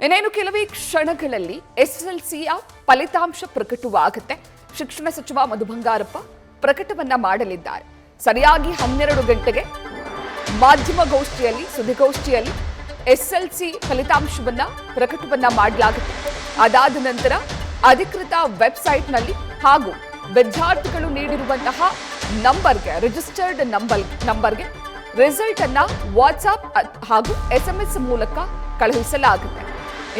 ಇನ್ನೇನು ಕೆಲವೇ ಕ್ಷಣಗಳಲ್ಲಿ ಎಸ್ಎಸ್ಎಲ್ಸಿಯ ಫಲಿತಾಂಶ ಪ್ರಕಟವಾಗುತ್ತೆ. ಶಿಕ್ಷಣ ಸಚಿವ ಮಧು ಬಂಗಾರಪ್ಪ ಪ್ರಕಟವನ್ನ ಮಾಡಲಿದ್ದಾರೆ. ಸರಿಯಾಗಿ 12 ಗಂಟೆಗೆ ಮಾಧ್ಯಮಗೋಷ್ಠಿಯಲ್ಲಿ ಸುದ್ದಿಗೋಷ್ಠಿಯಲ್ಲಿ ಎಸ್ಎಸ್ಎಲ್ಸಿ ಫಲಿತಾಂಶವನ್ನ ಪ್ರಕಟವನ್ನ ಮಾಡಲಾಗುತ್ತೆ. ಅದಾದ ನಂತರ ಅಧಿಕೃತ ವೆಬ್ಸೈಟ್ನಲ್ಲಿ ಹಾಗೂ ವಿದ್ಯಾರ್ಥಿಗಳು ನೀಡಿರುವಂತಹ ನಂಬರ್ಗೆ ರಿಜಿಸ್ಟರ್ಡ್ ನಂಬರ್ಗೆ ರಿಸಲ್ಟ್ ಅನ್ನ ವಾಟ್ಸ್ಆಪ್ ಹಾಗೂ SMS ಮೂಲಕ ಕಳುಹಿಸಲಾಗುತ್ತೆ.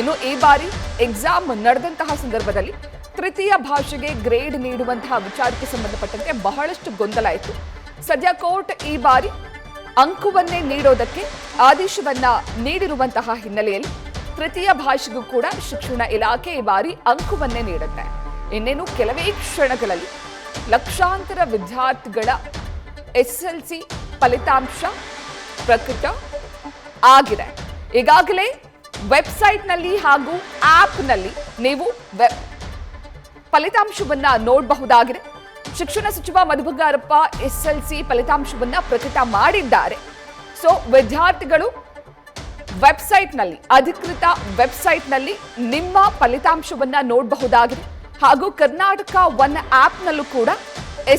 ಇನ್ನು ಈ ಬಾರಿ ಎಕ್ಸಾಮ್ ನಡೆದಂತಹ ಸಂದರ್ಭದಲ್ಲಿ ತೃತೀಯ ಭಾಷೆಗೆ ಗ್ರೇಡ್ ನೀಡುವಂತಹ ವಿಚಾರಕ್ಕೆ ಸಂಬಂಧಪಟ್ಟಂತೆ ಬಹಳಷ್ಟು ಗೊಂದಲ ಇತ್ತು. ಸದ್ಯ ಕೋರ್ಟ್ ಈ ಬಾರಿ ಅಂಕವನ್ನೇ ನೀಡೋದಕ್ಕೆ ಆದೇಶವನ್ನ ನೀಡಿರುವಂತಹ ಹಿನ್ನೆಲೆಯಲ್ಲಿ ತೃತೀಯ ಭಾಷೆಗೂ ಕೂಡ ಶಿಕ್ಷಣ ಇಲಾಖೆ ಈ ಬಾರಿ ಅಂಕವನ್ನೇ ನೀಡುತ್ತೆ. ಇನ್ನೇನು ಕೆಲವೇ ಕ್ಷಣಗಳಲ್ಲಿ ಲಕ್ಷಾಂತರ ವಿದ್ಯಾರ್ಥಿಗಳ SSLC ಫಲಿತಾಂಶ ಪ್ರಕಟ ಆಗಿದೆ. ಈಗಾಗಲೇ ವೆಬ್ಸೈಟ್ನಲ್ಲಿ ಹಾಗೂ ಆಪ್ನಲ್ಲಿ ನೀವು ಫಲಿತಾಂಶವನ್ನ ನೋಡಬಹುದಾಗಿದೆ. ಶಿಕ್ಷಣ ಸಚಿವ ಮಧು ಬಂಗಾರಪ್ಪ SSLC ಫಲಿತಾಂಶವನ್ನ ಪ್ರಕಟ ಮಾಡಿದ್ದಾರೆ. ಸೊ ವಿದ್ಯಾರ್ಥಿಗಳು ವೆಬ್ಸೈಟ್ನಲ್ಲಿ ಅಧಿಕೃತ ವೆಬ್ಸೈಟ್ನಲ್ಲಿ ನಿಮ್ಮ ಫಲಿತಾಂಶವನ್ನ ನೋಡಬಹುದಾಗಿದೆ. ಹಾಗೂ ಕರ್ನಾಟಕ ಒನ್ ಆಪ್ನಲ್ಲೂ ಕೂಡ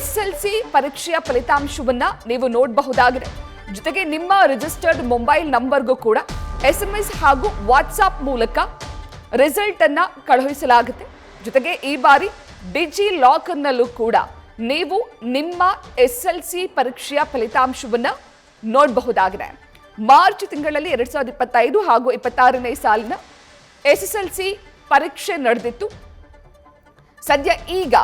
SSLC ಪರೀಕ್ಷೆಯ ಫಲಿತಾಂಶವನ್ನ ನೀವು ನೋಡಬಹುದಾಗಿದೆ. ಜೊತೆಗೆ ನಿಮ್ಮ ರಿಜಿಸ್ಟರ್ಡ್ ಮೊಬೈಲ್ ನಂಬರ್ಗೂ ಕೂಡ SMS ಹಾಗೂ ವಾಟ್ಸ್ಆಪ್ ಮೂಲಕ ರಿಸಲ್ಟ್ ಅನ್ನ ಕಳುಹಿಸಲಾಗುತ್ತೆ. ಜೊತೆಗೆ ಈ ಬಾರಿ ಡಿಜಿ ಲಾಕರ್ನಲ್ಲೂ ಕೂಡ ನೀವು ನಿಮ್ಮ SSLC ಪರೀಕ್ಷೆಯ ಫಲಿತಾಂಶವನ್ನ ನೋಡಬಹುದಾಗಿದೆ. ಮಾರ್ಚ್ ತಿಂಗಳಲ್ಲಿ 2025 ಹಾಗೂ 26ನೇ ಸಾಲಿನ SSLC ಪರೀಕ್ಷೆ ನಡೆದಿತ್ತು. ಸದ್ಯ ಈಗ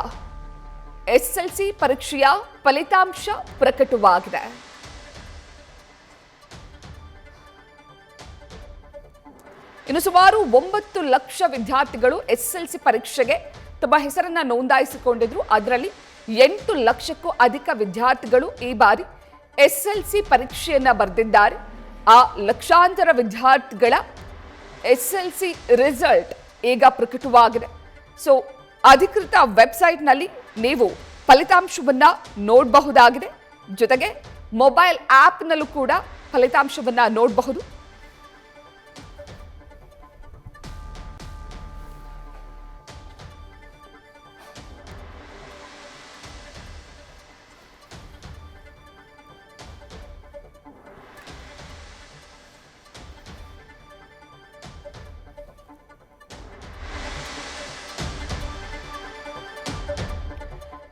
SSLC ಪರೀಕ್ಷೆಯ ಫಲಿತಾಂಶ ಪ್ರಕಟವಾಗಿದೆ. ಇನ್ನು ಸುಮಾರು 9 ಲಕ್ಷ ವಿದ್ಯಾರ್ಥಿಗಳು SSLC ಪರೀಕ್ಷೆಗೆ ತಮ್ಮ ಹೆಸರನ್ನ ನೋಂದಾಯಿಸಿಕೊಂಡಿದ್ರು. ಅದರಲ್ಲಿ 8 ಲಕ್ಷಕ್ಕೂ ಅಧಿಕ ವಿದ್ಯಾರ್ಥಿಗಳು ಈ ಬಾರಿ SSLC ಪರೀಕ್ಷೆಯನ್ನ ಬರೆದಿದ್ದಾರೆ. ಆ ಲಕ್ಷಾಂತರ ವಿದ್ಯಾರ್ಥಿಗಳ SSLC ರಿಸಲ್ಟ್ ಈಗ ಪ್ರಕಟವಾಗಿದೆ. ಸೊ ಅಧಿಕೃತ ವೆಬ್ಸೈಟ್ನಲ್ಲಿ ನೀವು ಫಲಿತಾಂಶವನ್ನ ನೋಡಬಹುದಾಗಿದೆ. ಜೊತೆಗೆ ಮೊಬೈಲ್ ಆಪ್ನಲ್ಲೂ ಕೂಡ ಫಲಿತಾಂಶವನ್ನ ನೋಡಬಹುದು.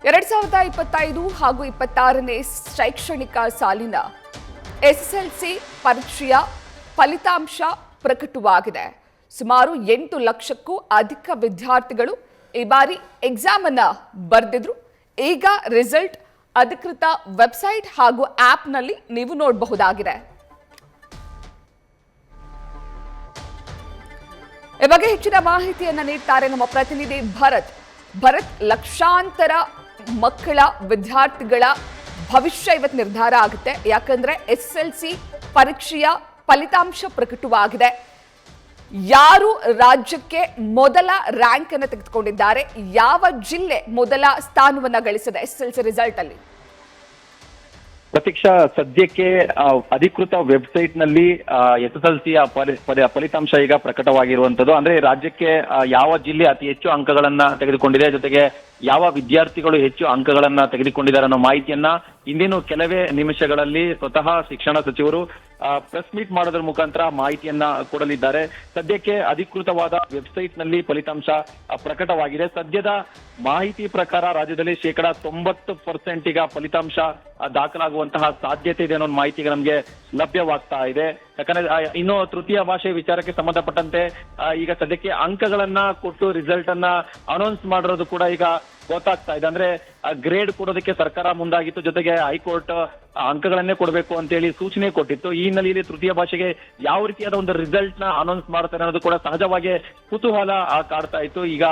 ಎರಡ್ 2025 ಹಾಗೂ 26ನೇ ಶೈಕ್ಷಣಿಕ ಸಾಲಿನ SSLC ಪರೀಕ್ಷೆಯ ಫಲಿತಾಂಶ ಪ್ರಕಟವಾಗಿದೆ. ಸುಮಾರು 8 ಲಕ್ಷಕ್ಕೂ ಅಧಿಕ ವಿದ್ಯಾರ್ಥಿಗಳು ಈ ಬಾರಿ ಎಕ್ಸಾಮ್ ಅನ್ನ ಬರೆದಿದ್ರು. ಈಗ ರಿಸಲ್ಟ್ ಅಧಿಕೃತ ವೆಬ್ಸೈಟ್ ಹಾಗೂ ಆಪ್ನಲ್ಲಿ ನೀವು ನೋಡಬಹುದಾಗಿದೆ. ಈ ಬಗ್ಗೆ ಹೆಚ್ಚಿನ ಮಾಹಿತಿಯನ್ನ ನೀಡ್ತಾರೆ ನಮ್ಮ ಪ್ರತಿನಿಧಿ ಭರತ್. ಲಕ್ಷಾಂತರ ಮಕ್ಕಳ ವಿದ್ಯಾರ್ಥಿಗಳ ಭವಿಷ್ಯ ಇವತ್ತು ನಿರ್ಧಾರ ಆಗುತ್ತೆ. ಯಾಕಂದ್ರೆ SSLC ಪರೀಕ್ಷೆಯ ಫಲಿತಾಂಶ ಪ್ರಕಟವಾಗಿದೆ. ಯಾರು ರಾಜ್ಯಕ್ಕೆ ಮೊದಲ ರ್ಯಾಂಕ್ ಅನ್ನು ತೆಗೆದುಕೊಂಡಿದ್ದಾರೆ, ಯಾವ ಜಿಲ್ಲೆ ಮೊದಲ ಸ್ಥಾನವನ್ನ ಗಳಿಸಿದೆ SSLC ರಿಸಲ್ಟ್ ಅಲ್ಲಿ? ಪ್ರತೀಕ್ಷಾ, ಸದ್ಯಕ್ಕೆ ಅಧಿಕೃತ ವೆಬ್ಸೈಟ್ ನಲ್ಲಿ SSLC ಫಲಿತಾಂಶ ಈಗ ಪ್ರಕಟವಾಗಿರುವಂತದ್ದು. ಅಂದ್ರೆ ರಾಜ್ಯಕ್ಕೆ ಯಾವ ಜಿಲ್ಲೆ ಅತಿ ಹೆಚ್ಚು ಅಂಕಗಳನ್ನ ತೆಗೆದುಕೊಂಡಿದೆ, ಜೊತೆಗೆ ಯಾವ ವಿದ್ಯಾರ್ಥಿಗಳು ಹೆಚ್ಚು ಅಂಕಗಳನ್ನ ತೆಗೆದುಕೊಂಡಿದ್ದಾರೆ ಅನ್ನೋ ಮಾಹಿತಿಯನ್ನ ಇಂದಿನ ಕೆಲವೇ ನಿಮಿಷಗಳಲ್ಲಿ ಸ್ವತಃ ಶಿಕ್ಷಣ ಸಚಿವರು ಪ್ರೆಸ್ ಮೀಟ್ ಮಾಡೋದ್ರ ಮುಖಾಂತರ ಮಾಹಿತಿಯನ್ನ ಕೊಡಲಿದ್ದಾರೆ. ಸದ್ಯಕ್ಕೆ ಅಧಿಕೃತವಾದ ವೆಬ್ಸೈಟ್ ನಲ್ಲಿ ಫಲಿತಾಂಶ ಪ್ರಕಟವಾಗಿದೆ. ಸದ್ಯದ ಮಾಹಿತಿ ಪ್ರಕಾರ ರಾಜ್ಯದಲ್ಲಿ 90% ಈಗ ಫಲಿತಾಂಶ ದಾಖಲಾಗುವಂತಹ ಸಾಧ್ಯತೆ ಇದೆ ಅನ್ನೋ ಮಾಹಿತಿ ನಮಗೆ ಲಭ್ಯವಾಗ್ತಾ ಇದೆ. ಯಾಕಂದ್ರೆ ಇನ್ನು ತೃತೀಯ ಭಾಷೆ ವಿಚಾರಕ್ಕೆ ಸಂಬಂಧಪಟ್ಟಂತೆ ಈಗ ಸದ್ಯಕ್ಕೆ ಅಂಕಗಳನ್ನ ಕೊಟ್ಟು ರಿಸಲ್ಟ್ ಅನ್ನ ಅನೌನ್ಸ್ ಮಾಡಿರೋದು ಕೂಡ ಈಗ ಗೊತ್ತಾಗ್ತಾ ಇದೆ. ಅಂದ್ರೆ ಗ್ರೇಡ್ ಕೊಡೋದಕ್ಕೆ ಸರ್ಕಾರ ಮುಂದಾಗಿತ್ತು, ಜೊತೆಗೆ ಹೈಕೋರ್ಟ್ ಅಂಕಗಳನ್ನೇ ಕೊಡಬೇಕು ಅಂತೇಳಿ ಸೂಚನೆ ಕೊಟ್ಟಿತ್ತು. ಈ ಹಿನ್ನೆಲೆಯಲ್ಲಿ ತೃತೀಯ ಭಾಷೆಗೆ ಯಾವ ರೀತಿಯಾದ ಒಂದು ರಿಸಲ್ಟ್ ನ ಅನೌನ್ಸ್ ಮಾಡ್ತಾರೆ ಅನ್ನೋದು ಕೂಡ ಸಹಜವಾಗಿ ಕುತೂಹಲ ಕಾಡ್ತಾ ಇತ್ತು. ಈಗ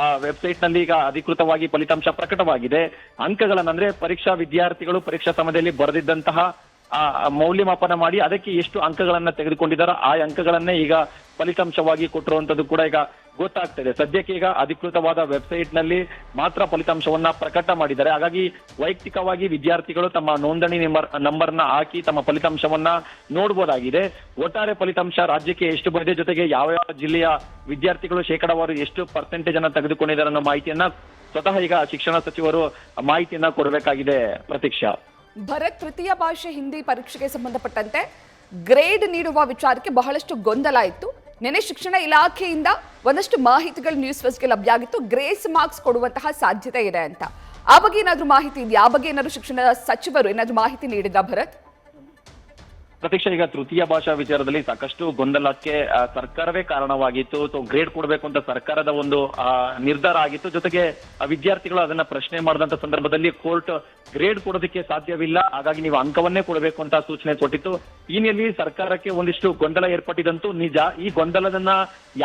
ಆ ವೆಬ್ಸೈಟ್ ನಲ್ಲಿ ಈಗ ಅಧಿಕೃತವಾಗಿ ಫಲಿತಾಂಶ ಪ್ರಕಟವಾಗಿದೆ. ಅಂಕಗಳನ್ನ ಅಂದ್ರೆ ಪರೀಕ್ಷಾ ವಿದ್ಯಾರ್ಥಿಗಳು ಪರೀಕ್ಷಾ ಸಮಯದಲ್ಲಿ ಬರೆದಿದ್ದಂತಹ ಮೌಲ್ಯಮಾಪನ ಮಾಡಿ ಅದಕ್ಕೆ ಎಷ್ಟು ಅಂಕಗಳನ್ನ ತೆಗೆದುಕೊಂಡಿದ್ದಾರೋ ಆ ಅಂಕಗಳನ್ನೇ ಈಗ ಫಲಿತಾಂಶವಾಗಿ ಕೊಟ್ಟಿರುವಂತದ್ದು ಕೂಡ ಈಗ ಗೊತ್ತಾಗ್ತಾ ಇದೆ. ಸದ್ಯಕ್ಕೆ ಈಗ ಅಧಿಕೃತವಾದ ವೆಬ್ಸೈಟ್ ನಲ್ಲಿ ಮಾತ್ರ ಫಲಿತಾಂಶವನ್ನ ಪ್ರಕಟ ಮಾಡಿದ್ದಾರೆ. ಹಾಗಾಗಿ ವೈಯಕ್ತಿಕವಾಗಿ ವಿದ್ಯಾರ್ಥಿಗಳು ತಮ್ಮ ನೋಂದಣಿ ನಂಬರ್ನ ಹಾಕಿ ತಮ್ಮ ಫಲಿತಾಂಶವನ್ನ ನೋಡಬಹುದಾಗಿದೆ. ಒಟ್ಟಾರೆ ಫಲಿತಾಂಶ ರಾಜ್ಯಕ್ಕೆ ಎಷ್ಟು ಬಂದಿದೆ, ಜೊತೆಗೆ ಯಾವ ಜಿಲ್ಲೆಯ ವಿದ್ಯಾರ್ಥಿಗಳು ಶೇಕಡಾವಾರು ಎಷ್ಟು ಪರ್ಸೆಂಟೇಜ್ ಅನ್ನ ತೆಗೆದುಕೊಂಡಿದ್ದಾರೆ ಅನ್ನೋ ಮಾಹಿತಿಯನ್ನ ಸ್ವತಃ ಈಗ ಶಿಕ್ಷಣ ಸಚಿವರು ಮಾಹಿತಿಯನ್ನ ಕೊಡಬೇಕಾಗಿದೆ. ಪ್ರತೀಕ್ಷಾ, ಭರತ್, ತೃತೀಯ ಭಾಷೆ ಹಿಂದಿ ಪರೀಕ್ಷೆಗೆ ಸಂಬಂಧಪಟ್ಟಂತೆ ಗ್ರೇಡ್ ನೀಡುವ ವಿಚಾರಕ್ಕೆ ಬಹಳಷ್ಟು ಗೊಂದಲ ಇತ್ತು. ನೆನೆ ಶಿಕ್ಷಣ ಇಲಾಖೆಯಿಂದ ಒಂದಷ್ಟು ಮಾಹಿತಿಗಳು ನ್ಯೂಸ್ ಫಸ್ಟ್ಗೆ ಲಭ್ಯ ಆಗಿತ್ತು. ಗ್ರೇಸ್ ಮಾರ್ಕ್ಸ್ ಕೊಡುವಂತಹ ಸಾಧ್ಯತೆ ಇದೆ ಅಂತ. ಆ ಬಗ್ಗೆ ಏನಾದ್ರೂ ಮಾಹಿತಿ ಇದೆಯಾ? ಆ ಬಗ್ಗೆ ಏನಾದ್ರು ಶಿಕ್ಷಣ ಸಚಿವರು ಏನಾದ್ರೂ ಮಾಹಿತಿ ನೀಡಿದ್ರಾ ಭರತ್? ಪ್ರತೀಕ್ಷಾ, ಈಗ ತೃತೀಯ ಭಾಷಾ ವಿಚಾರದಲ್ಲಿ ಸಾಕಷ್ಟು ಗೊಂದಲಕ್ಕೆ ಸರ್ಕಾರವೇ ಕಾರಣವಾಗಿತ್ತು. ಸೊ ಗ್ರೇಡ್ ಕೊಡಬೇಕು ಅಂತ ಸರ್ಕಾರದ ಒಂದು ನಿರ್ಧಾರ ಆಗಿತ್ತು. ಜೊತೆಗೆ ವಿದ್ಯಾರ್ಥಿಗಳು ಅದನ್ನ ಪ್ರಶ್ನೆ ಮಾಡಿದಂತ ಸಂದರ್ಭದಲ್ಲಿ ಕೋರ್ಟ್ ಗ್ರೇಡ್ ಕೊಡೋದಕ್ಕೆ ಸಾಧ್ಯವಿಲ್ಲ, ಹಾಗಾಗಿ ನೀವು ಅಂಕವನ್ನೇ ಕೊಡಬೇಕು ಅಂತ ಸೂಚನೆ ಕೊಟ್ಟಿತ್ತು. ಈ ನಿಟ್ಟಿನಲ್ಲಿ ಸರ್ಕಾರಕ್ಕೆ ಒಂದಿಷ್ಟು ಗೊಂದಲ ಏರ್ಪಟ್ಟಿದಂತೂ ನಿಜ. ಈ ಗೊಂದಲದನ್ನ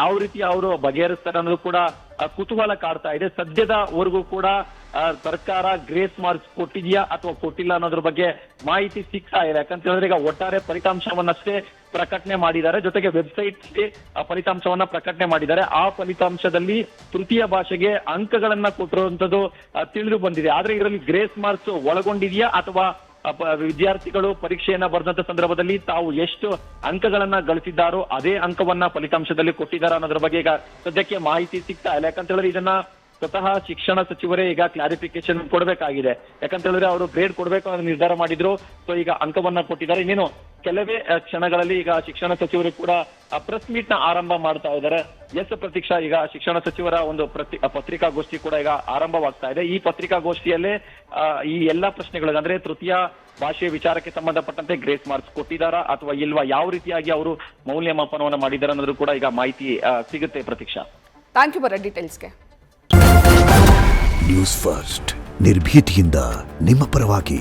ಯಾವ ರೀತಿ ಅವರು ಬಗೆಹರಿಸ್ತಾರೆ ಅನ್ನೋದು ಕೂಡ ಕುತೂಹಲ ಕಾಡ್ತಾ ಇದೆ. ಸದ್ಯದವರೆಗೂ ಕೂಡ ಸರ್ಕಾರ ಗ್ರೇಸ್ ಮಾರ್ಕ್ಸ್ ಕೊಟ್ಟಿದ್ಯಾ ಅಥವಾ ಕೊಟ್ಟಿಲ್ಲ ಅನ್ನೋದ್ರ ಬಗ್ಗೆ ಮಾಹಿತಿ ಸಿಗ್ತಾ ಇದೆ. ಯಾಕಂತ ಹೇಳಿದ್ರೆ ಈಗ ಒಟ್ಟಾರೆ ಫಲಿತಾಂಶವನ್ನಷ್ಟೇ ಪ್ರಕಟಣೆ ಮಾಡಿದ್ದಾರೆ, ಜೊತೆಗೆ ವೆಬ್ಸೈಟ್ ಫಲಿತಾಂಶವನ್ನ ಪ್ರಕಟಣೆ ಮಾಡಿದ್ದಾರೆ. ಆ ಫಲಿತಾಂಶದಲ್ಲಿ ತೃತೀಯ ಭಾಷೆಗೆ ಅಂಕಗಳನ್ನ ಕೊಟ್ಟಿರುವಂತದ್ದು ತಿಳಿದು ಬಂದಿದೆ. ಆದ್ರೆ ಇದರಲ್ಲಿ ಗ್ರೇಸ್ ಮಾರ್ಕ್ಸ್ ಒಳಗೊಂಡಿದೆಯಾ ಅಥವಾ ವಿದ್ಯಾರ್ಥಿಗಳು ಪರೀಕ್ಷೆಯನ್ನ ಬರೆದಂತ ಸಂದರ್ಭದಲ್ಲಿ ತಾವು ಎಷ್ಟು ಅಂಕಗಳನ್ನ ಗಳಿಸಿದ್ದಾರೋ ಅದೇ ಅಂಕವನ್ನ ಫಲಿತಾಂಶದಲ್ಲಿ ಕೊಟ್ಟಿದ್ದಾರೆ ಅನ್ನೋದ್ರ ಬಗ್ಗೆ ಈಗ ಸದ್ಯಕ್ಕೆ ಮಾಹಿತಿ ಸಿಗ್ತಾ ಇಲ್ಲ. ಯಾಕಂತ ಹೇಳಿದ್ರೆ ಇದನ್ನ ಸ್ವತಃ ಶಿಕ್ಷಣ ಸಚಿವರೇ ಈಗ ಕ್ಲಾರಿಫಿಕೇಶನ್ ಕೊಡಬೇಕಾಗಿದೆ. ಯಾಕಂತ ಹೇಳಿದ್ರೆ ಅವರು ಗ್ರೇಡ್ ಕೊಡಬೇಕು ಅನ್ನೋ ನಿರ್ಧಾರ ಮಾಡಿದ್ರು. ಸೊ ಈಗ ಅಂಕವನ್ನ ಕೊಟ್ಟಿದ್ದಾರೆ. ಇನ್ನೇನು ಕೆಲವೇ ಕ್ಷಣಗಳಲ್ಲಿ ಈಗ ಶಿಕ್ಷಣ ಸಚಿವರು ಕೂಡ ಪ್ರೆಸ್ ಮೀಟ್ ನ ಆರಂಭ ಮಾಡ್ತಾ ಇದ್ದಾರೆ. ಎಸ್ ಪ್ರತೀಕ್ಷಾ, ಈಗ ಶಿಕ್ಷಣ ಸಚಿವರ ಒಂದು ಪತ್ರಿಕಾಗೋಷ್ಠಿ ಕೂಡ ಈಗ ಆರಂಭವಾಗ್ತಾ ಇದೆ. ಈ ಪತ್ರಿಕಾಗೋಷ್ಠಿಯಲ್ಲೇ ಈ ಎಲ್ಲಾ ಪ್ರಶ್ನೆಗಳು ಅಂದ್ರೆ ತೃತೀಯ ಭಾಷೆಯ ವಿಚಾರಕ್ಕೆ ಸಂಬಂಧಪಟ್ಟಂತೆ ಗ್ರೇಸ್ ಮಾರ್ಕ್ಸ್ ಕೊಟ್ಟಿದ್ದಾರಾ ಅಥವಾ ಇಲ್ವಾ, ಯಾವ ರೀತಿಯಾಗಿ ಅವರು ಮೌಲ್ಯಮಾಪನವನ್ನು ಮಾಡಿದ್ದಾರೆ ಅನ್ನೋದು ಕೂಡ ಈಗ ಮಾಹಿತಿ ಸಿಗುತ್ತೆ. ಪ್ರತೀಕ್ಷಾ, ಥ್ಯಾಂಕ್ ಯು ಬರ ಡೀಟೇಲ್ಸ್ಗೆ. ನ್ಯೂಸ್ ಫಸ್ಟ್ ನಿರ್ಭೀತಿಯಿಂದ ನಿಮ್ಮ ಪರವಾಗಿ.